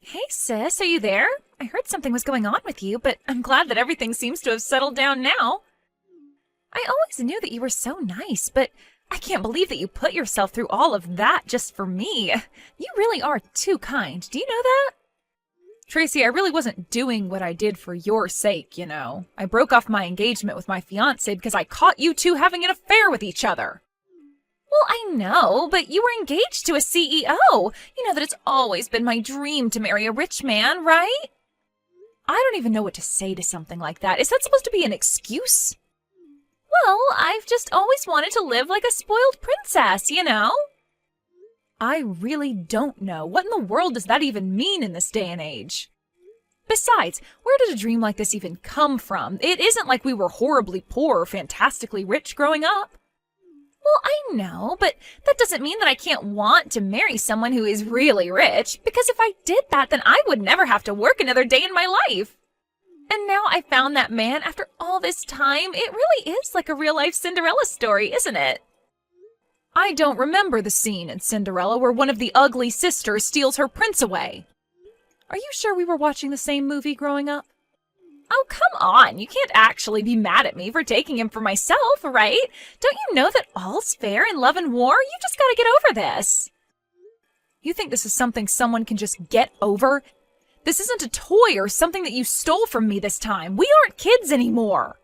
Hey sis, are you there? I heard something was going on with you, but I'm glad that everything seems to have settled down now. I always knew that you were so nice, but I can't believe that you put yourself through all of that just for me. You really are too kind. Do you know that? Tracy, I really wasn't doing what I did for your sake, you know. I broke off my engagement with my fiancé because I caught you two having an affair with each other. Well, I know, but you were engaged to a CEO. You know that it's always been my dream to marry a rich man, right? I don't even know what to say to something like that. Is that supposed to be an excuse? Well, I've just always wanted to live like a spoiled princess, you know? I really don't know. What in the world does that even mean in this day and age? Besides, where did a dream like this even come from? It isn't like we were horribly poor or fantastically rich growing up. Well, I know, but that doesn't mean that I can't want to marry someone who is really rich, because if I did that, then I would never have to work another day in my life. And now I found that man after all this time. It really is like a real-life Cinderella story, isn't it? I don't remember the scene in Cinderella where one of the ugly sisters steals her prince away. Are you sure we were watching the same movie growing up? Oh, come on. You can't actually be mad at me for taking him for myself, right? Don't you know that all's fair in love and war? You just gotta get over this. You think this is something someone can just get over? This isn't a toy or something that you stole from me this time. We aren't kids anymore.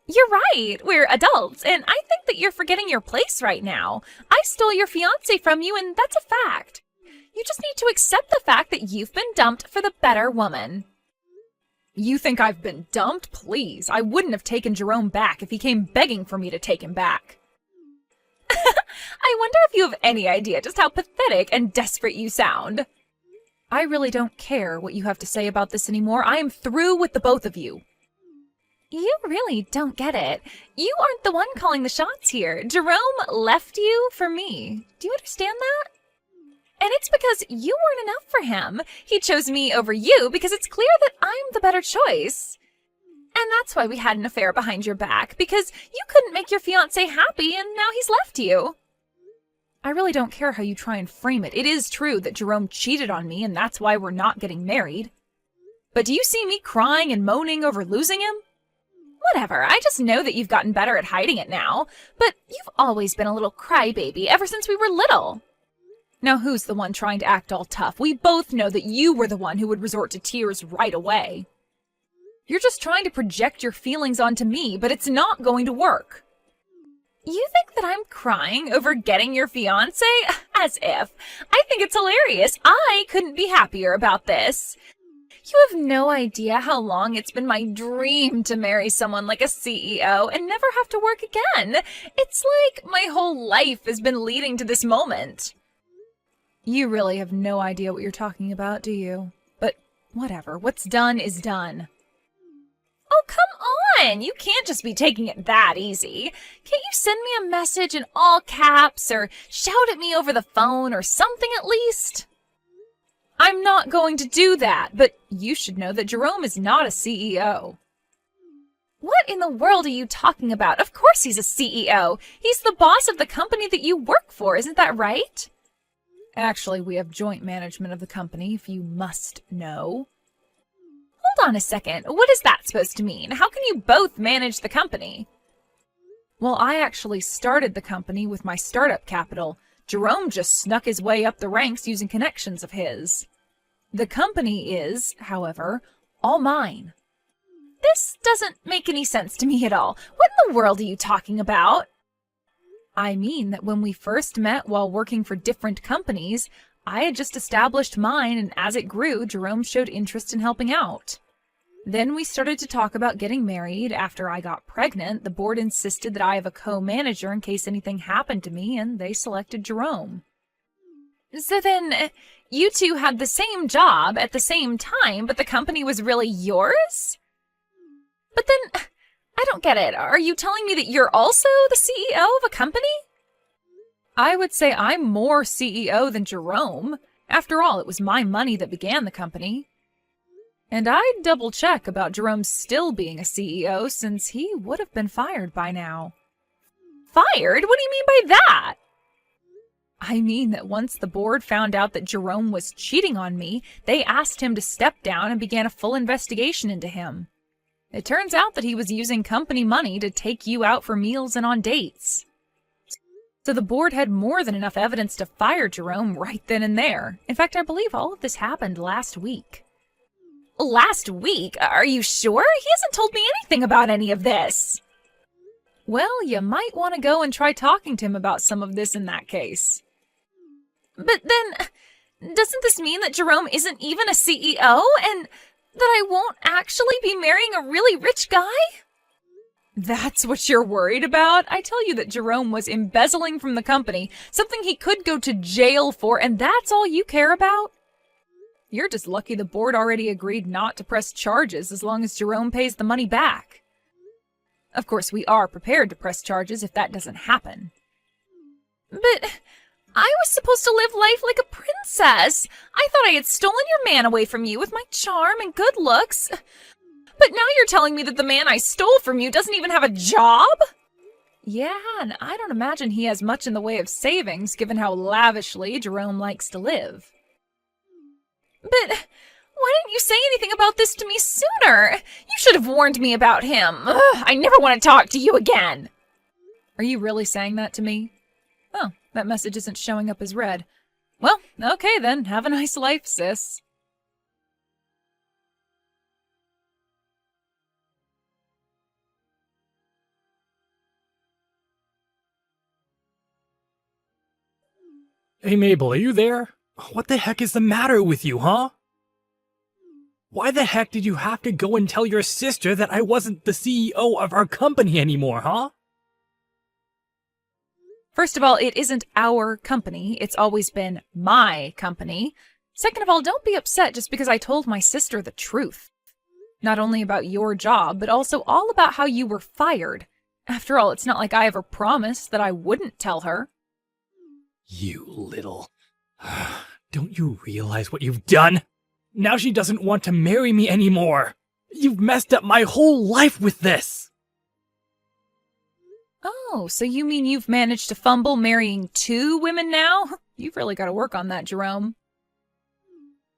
You're right. We're adults, and I think that you're forgetting your place right now. I stole your fiancé from you, and that's a fact. You just need to accept the fact that you've been dumped for the better woman. You think I've been dumped? Please. I wouldn't have taken Jerome back if he came begging for me to take him back. I wonder if you have any idea just how pathetic and desperate you sound. I really don't care what you have to say about this anymore. I am through with the both of you. You really don't get it. You aren't the one calling the shots here. Jerome left you for me. Do you understand that? And it's because you weren't enough for him. He chose me over you because it's clear that I'm the better choice. And that's why we had an affair behind your back, because you couldn't make your fiancé happy and now he's left you. I really don't care how you try and frame it. It is true that Jerome cheated on me and that's why we're not getting married. But do you see me crying and moaning over losing him? Whatever, I just know that you've gotten better at hiding it now, but you've always been a little crybaby ever since we were little. Now who's the one trying to act all tough? We both know that you were the one who would resort to tears right away. You're just trying to project your feelings onto me, but it's not going to work. You think that I'm crying over getting your fiancé? As if. I think it's hilarious. I couldn't be happier about this. You have no idea how long it's been my dream to marry someone like a CEO and never have to work again. It's like my whole life has been leading to this moment. You really have no idea what you're talking about, do you? But whatever, what's done is done. Oh, come on! You can't just be taking it that easy. Can't you send me a message in all caps or shout at me over the phone or something at least? I'm not going to do that, but you should know that Jerome is not a CEO. What in the world are you talking about? Of course he's a CEO. He's the boss of the company that you work for, isn't that right? Actually, we have joint management of the company, if you must know. Hold on a second. What is that supposed to mean? How can you both manage the company? Well, I actually started the company with my startup capital. Jerome just snuck his way up the ranks using connections of his. The company is, however, all mine. This doesn't make any sense to me at all. What in the world are you talking about? I mean that when we first met while working for different companies, I had just established mine, and as it grew, Jerome showed interest in helping out. Then we started to talk about getting married. After I got pregnant, the board insisted that I have a co-manager in case anything happened to me, and they selected Jerome. So then, you two had the same job at the same time, but the company was really yours? But then, I don't get it. Are you telling me that you're also the CEO of a company? I would say I'm more CEO than Jerome. After all, it was my money that began the company. And I'd double-check about Jerome still being a CEO, since he would have been fired by now. Fired? What do you mean by that? I mean that once the board found out that Jerome was cheating on me, they asked him to step down and began a full investigation into him. It turns out that he was using company money to take you out for meals and on dates. So the board had more than enough evidence to fire Jerome right then and there. In fact, I believe all of this happened last week. Last week? Are you sure? He hasn't told me anything about any of this. Well, you might want to go and try talking to him about some of this in that case. But then, doesn't this mean that Jerome isn't even a CEO and that I won't actually be marrying a really rich guy? That's what you're worried about? I tell you that Jerome was embezzling from the company, something he could go to jail for, and that's all you care about? You're just lucky the board already agreed not to press charges as long as Jerome pays the money back. Of course, we are prepared to press charges if that doesn't happen. But I was supposed to live life like a princess. I thought I had stolen your man away from you with my charm and good looks. But now you're telling me that the man I stole from you doesn't even have a job? Yeah, and I don't imagine he has much in the way of savings, given how lavishly Jerome likes to live. But why didn't you say anything about this to me sooner? You should have warned me about him. Ugh, I never want to talk to you again. Are you really saying that to me? Oh, that message isn't showing up as read. Well, okay then. Have a nice life, sis. Hey Mabel, are you there? What the heck is the matter with you, huh? Why the heck did you have to go and tell your sister that I wasn't the CEO of our company anymore, huh? First of all, it isn't our company. It's always been my company. Second of all, don't be upset just because I told my sister the truth. Not only about your job, but also all about how you were fired. After all, it's not like I ever promised that I wouldn't tell her. You little... Don't you realize what you've done? Now she doesn't want to marry me anymore. You've messed up my whole life with this. Oh, so you mean you've managed to fumble marrying 2 women now? You've really got to work on that, Jerome.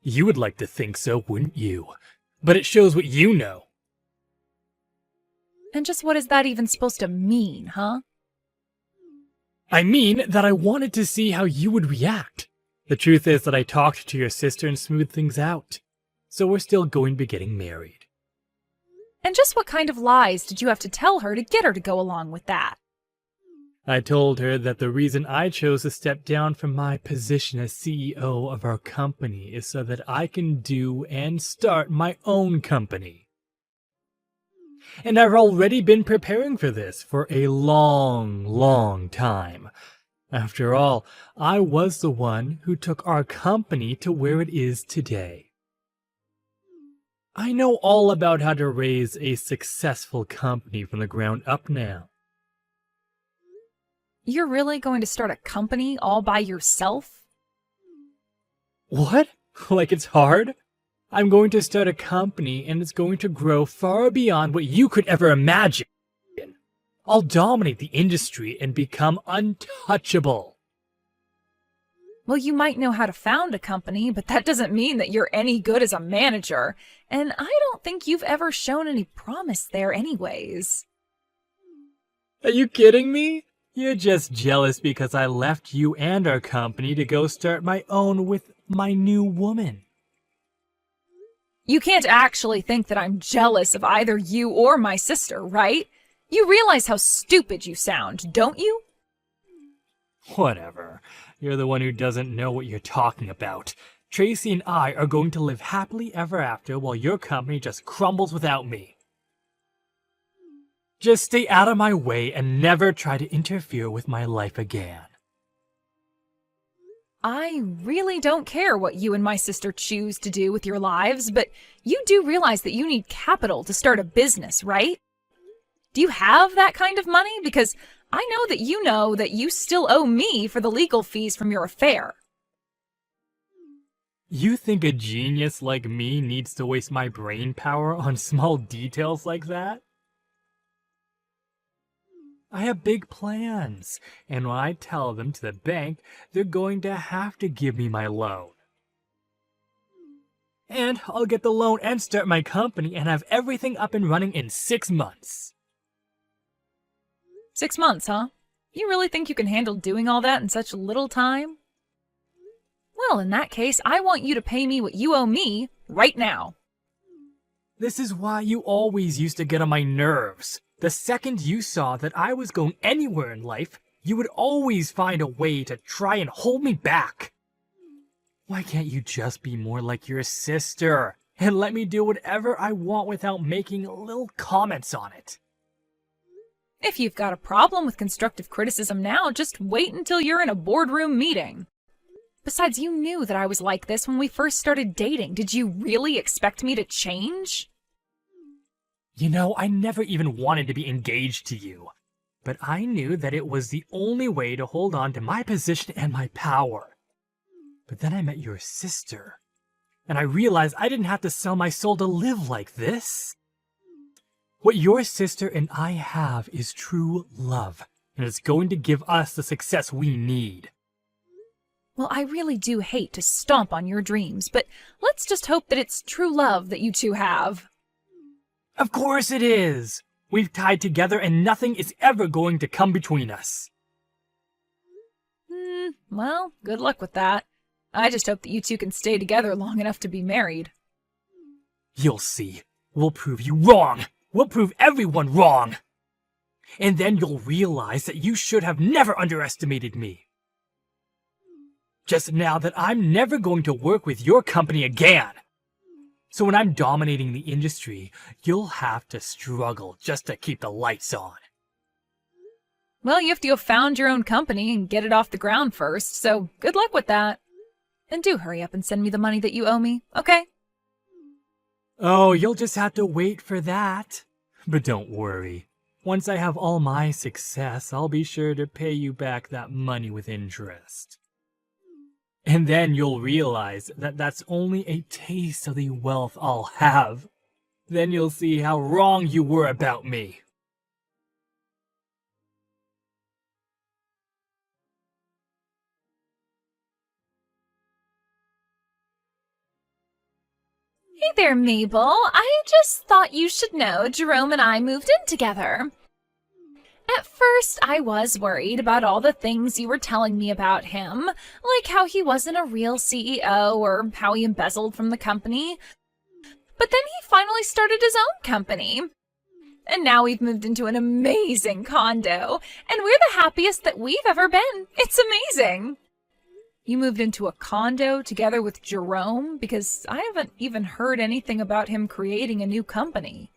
You would like to think so, wouldn't you? But it shows what you know. And just what is that even supposed to mean, huh? I mean that I wanted to see how you would react. The truth is that I talked to your sister and smoothed things out. So we're still going to be getting married. And just what kind of lies did you have to tell her to get her to go along with that? I told her that the reason I chose to step down from my position as CEO of our company is so that I can do and start my own company. And I've already been preparing for this for a long, long time. After all, I was the one who took our company to where it is today. I know all about how to raise a successful company from the ground up now. You're really going to start a company all by yourself? What? Like it's hard? I'm going to start a company and it's going to grow far beyond what you could ever imagine. I'll dominate the industry and become untouchable. Well, you might know how to found a company, but that doesn't mean that you're any good as a manager. And I don't think you've ever shown any promise there anyways. Are you kidding me? You're just jealous because I left you and our company to go start my own with my new woman. You can't actually think that I'm jealous of either you or my sister, right? You realize how stupid you sound, don't you? Whatever. You're the one who doesn't know what you're talking about. Tracy and I are going to live happily ever after while your company just crumbles without me. Just stay out of my way and never try to interfere with my life again. I really don't care what you and my sister choose to do with your lives, but you do realize that you need capital to start a business, right? Do you have that kind of money? Because I know that you still owe me for the legal fees from your affair. You think a genius like me needs to waste my brain power on small details like that? I have big plans, and when I tell them to the bank, they're going to have to give me my loan. And I'll get the loan and start my company and have everything up and running in 6 months. 6 months, huh? You really think you can handle doing all that in such little time? Well, in that case, I want you to pay me what you owe me right now. This is why you always used to get on my nerves. The second you saw that I was going anywhere in life, you would always find a way to try and hold me back. Why can't you just be more like your sister and let me do whatever I want without making little comments on it? If you've got a problem with constructive criticism now, just wait until you're in a boardroom meeting. Besides, you knew that I was like this when we first started dating. Did you really expect me to change? You know, I never even wanted to be engaged to you, but I knew that it was the only way to hold on to my position and my power. But then I met your sister, and I realized I didn't have to sell my soul to live like this. What your sister and I have is true love, and it's going to give us the success we need. Well, I really do hate to stomp on your dreams, but let's just hope that it's true love that you two have. Of course it is! We've tied together and nothing is ever going to come between us. Well, good luck with that. I just hope that you two can stay together long enough to be married. You'll see. We'll prove you wrong! We'll prove everyone wrong! And then you'll realize that you should have never underestimated me. Just now that I'm never going to work with your company again. So when I'm dominating the industry, you'll have to struggle just to keep the lights on. Well, you have to have found your own company and get it off the ground first, so good luck with that. And do hurry up and send me the money that you owe me, okay? Oh, you'll just have to wait for that. But don't worry. Once I have all my success, I'll be sure to pay you back that money with interest. And then you'll realize that that's only a taste of the wealth I'll have. Then you'll see how wrong you were about me. Hey there, Mabel. I just thought you should know Jerome and I moved in together. At first, I was worried about all the things you were telling me about him, like how he wasn't a real CEO or how he embezzled from the company. But then he finally started his own company. And now we've moved into an amazing condo, and we're the happiest that we've ever been. It's amazing. You moved into a condo together with Jerome? Because I haven't even heard anything about him creating a new company.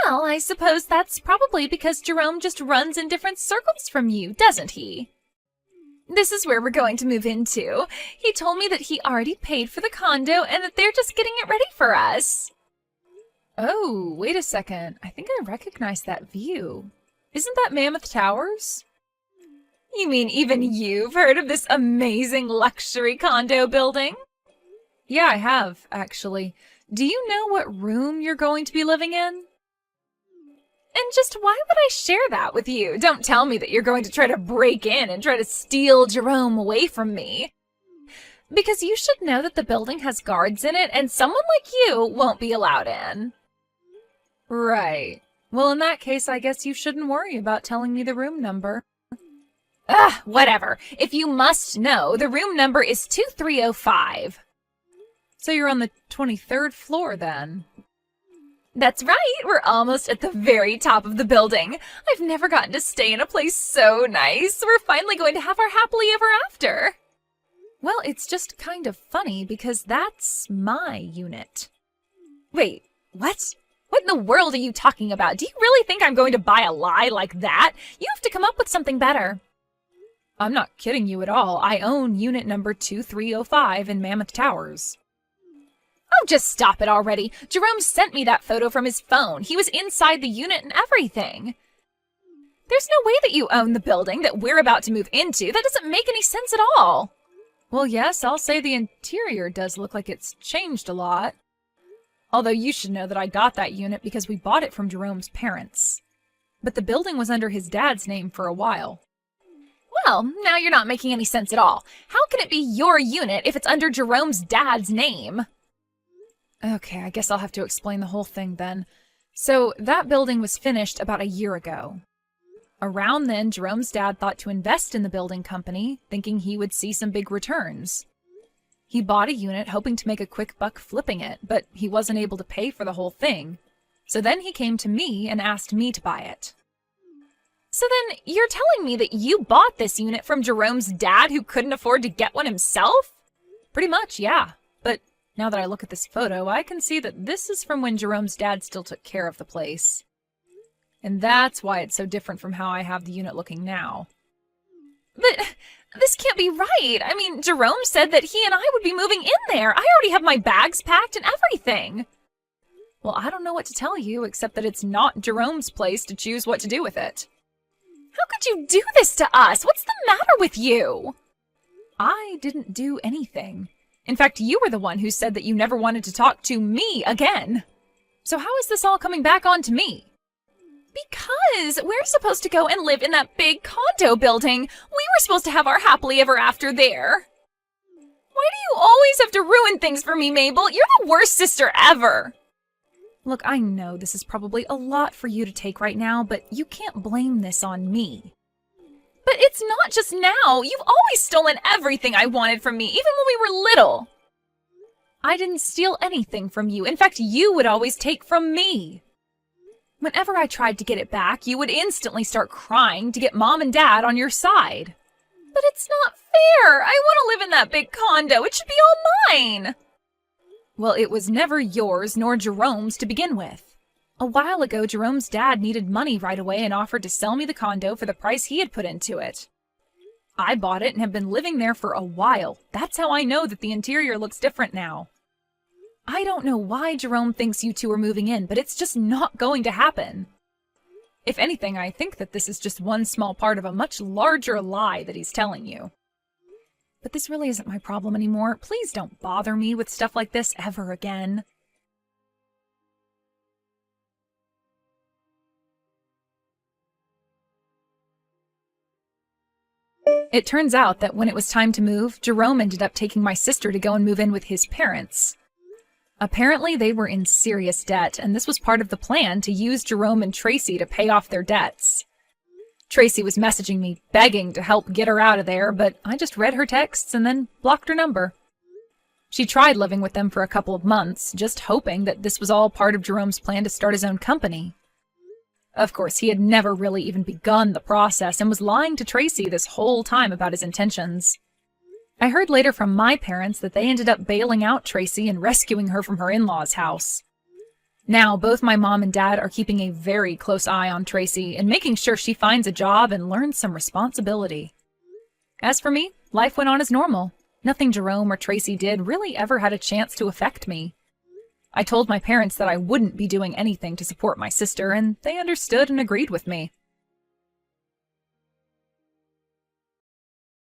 Well, I suppose that's probably because Jerome just runs in different circles from you, doesn't he? This is where we're going to move into. He told me that he already paid for the condo and that they're just getting it ready for us. Oh, wait a second. I think I recognize that view. Isn't that Mammoth Towers? You mean even you've heard of this amazing luxury condo building? Yeah, I have, actually. Do you know what room you're going to be living in? And just why would I share that with you? Don't tell me that you're going to try to break in and try to steal Jerome away from me. Because you should know that the building has guards in it and someone like you won't be allowed in. Right. Well, in that case, I guess you shouldn't worry about telling me the room number. Ugh, whatever. If you must know, the room number is 2305. So you're on the 23rd floor then? That's right, we're almost at the very top of the building. I've never gotten to stay in a place so nice. We're finally going to have our happily ever after. Well, it's just kind of funny because that's my unit. Wait, what? What in the world are you talking about? Do you really think I'm going to buy a lie like that? You have to come up with something better. I'm not kidding you at all. I own unit number 2305 in Mammoth Towers. Oh, just stop it already. Jerome sent me that photo from his phone. He was inside the unit and everything. There's no way that you own the building that we're about to move into. That doesn't make any sense at all. Well, yes, I'll say the interior does look like it's changed a lot. Although you should know that I got that unit because we bought it from Jerome's parents. but the building was under his dad's name for a while. Well, now you're not making any sense at all. How can it be your unit if it's under Jerome's dad's name? Okay, I guess I'll have to explain the whole thing then. So, that building was finished about a year ago. Around then, Jerome's dad thought to invest in the building company, thinking he would see some big returns. He bought a unit hoping to make a quick buck flipping it, but he wasn't able to pay for the whole thing. So then he came to me and asked me to buy it. So then, you're telling me that you bought this unit from Jerome's dad who couldn't afford to get one himself? Pretty much, yeah. But now that I look at this photo, I can see that this is from when Jerome's dad still took care of the place. And that's why it's so different from how I have the unit looking now. But this can't be right. I mean, Jerome said that he and I would be moving in there. I already have my bags packed and everything. Well, I don't know what to tell you, except that it's not Jerome's place to choose what to do with it. How could you do this to us? What's the matter with you? I didn't do anything. In fact, you were the one who said that you never wanted to talk to me again. So how is this all coming back onto me? Because we're supposed to go and live in that big condo building. We were supposed to have our happily ever after there. Why do you always have to ruin things for me, Mabel? You're the worst sister ever. Look, I know this is probably a lot for you to take right now, but you can't blame this on me. But it's not just now. You've always stolen everything I wanted from me, even when we were little. I didn't steal anything from you. In fact, you would always take from me. Whenever I tried to get it back, you would instantly start crying to get Mom and Dad on your side. But it's not fair. I want to live in that big condo. It should be all mine. Well, it was never yours nor Jerome's to begin with. A while ago, Jerome's dad needed money right away and offered to sell me the condo for the price he had put into it. I bought it and have been living there for a while. That's how I know that the interior looks different now. I don't know why Jerome thinks you two are moving in, but it's just not going to happen. If anything, I think that this is just one small part of a much larger lie that he's telling you. But this really isn't my problem anymore. Please don't bother me with stuff like this ever again. It turns out that when it was time to move, Jerome ended up taking my sister to go and move in with his parents. Apparently, they were in serious debt, and this was part of the plan to use Jerome and Tracy to pay off their debts. Tracy was messaging me, begging to help get her out of there, but I just read her texts and then blocked her number. She tried living with them for a couple of months, just hoping that this was all part of Jerome's plan to start his own company. Of course, he had never really even begun the process and was lying to Tracy this whole time about his intentions. I heard later from my parents that they ended up bailing out Tracy and rescuing her from her in-laws' house. Now, both my mom and dad are keeping a very close eye on Tracy and making sure she finds a job and learns some responsibility. As for me, life went on as normal. Nothing Jerome or Tracy did really ever had a chance to affect me. I told my parents that I wouldn't be doing anything to support my sister, and they understood and agreed with me.